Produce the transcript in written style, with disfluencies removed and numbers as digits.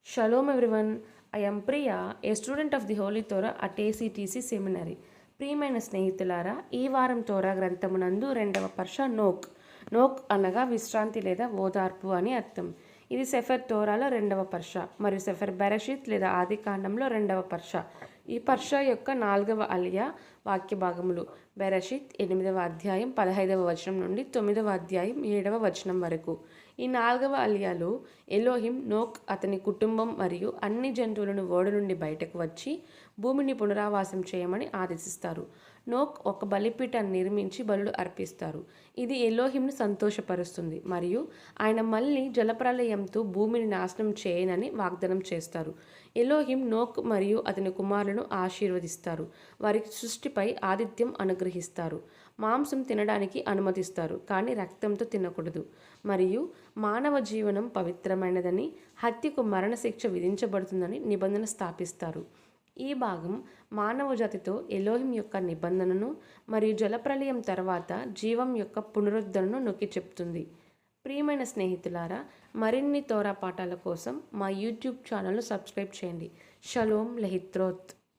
Shalom everyone, I am Priya, a student of the Holy Torah at ACTC Seminary. ప్రియమైన స్నేహితులారా, ఈ వారం తోరా గ్రంథమునందు 2వ పర్ష నోక్ అనగా విశ్రాంతి లేదా ఓదార్పు అని అర్థం. ఇది సెఫర్ తోరాలో 2వ పర్ష మరియు సెఫర్ బెరషిత్ లేదా ఆదికాండంలో 2వ పర్ష. ఈ పర్ష యొక్క 4వ అలియా వాక్య భాగములు బెరషిత్ 8వ అధ్యాయం 15వ వచనం నుండి 9వ అధ్యాయం 7వ వచనం వరకు. ఈ 4వ అలియాలో ఎలోహిం నోక్ అతని కుటుంబం మరియు అన్ని జంతువులను ఓడ నుండి బయటకు వచ్చి భూమిని పునరావాసం చేయమని ఆదేశిస్తారు. నోక్ ఒక బలిపీఠాన్ని నిర్మించి బలులు అర్పిస్తారు. ఇది ఎలోహింను సంతోషపరుస్తుంది మరియు ఆయన మళ్ళీ జలప్రలయంతో భూమిని నాశనం చేయనని వాగ్దానం చేస్తారు. ఎలోహిం నోక్ మరియు అతని కుమారులను ఆశీర్వదిస్తారు. వారికి సృష్టిపై ఆతిథ్యం అనుగ్రహిస్తారు. మాంసం తినడానికి అనుమతిస్తారు, కానీ రక్తంతో తినకూడదు. మరియు మానవ జీవనం పవిత్రమైనదని, హత్యకు మరణశిక్ష విధించబడుతుందని నిబంధన స్థాపిస్తారు. ఈ భాగం మానవ జాతితో ఎలోహిం యొక్క నిబంధనను మరియు జలప్రలయం తర్వాత జీవం యొక్క పునరుద్ధరణను నొక్కి చెప్తుంది. ప్రియమైన స్నేహితులారా, మరిన్ని తోరా పాఠాల కోసం మా యూట్యూబ్ ఛానల్ను సబ్స్క్రైబ్ చేయండి. షలోమ్ లెహిత్రోత్.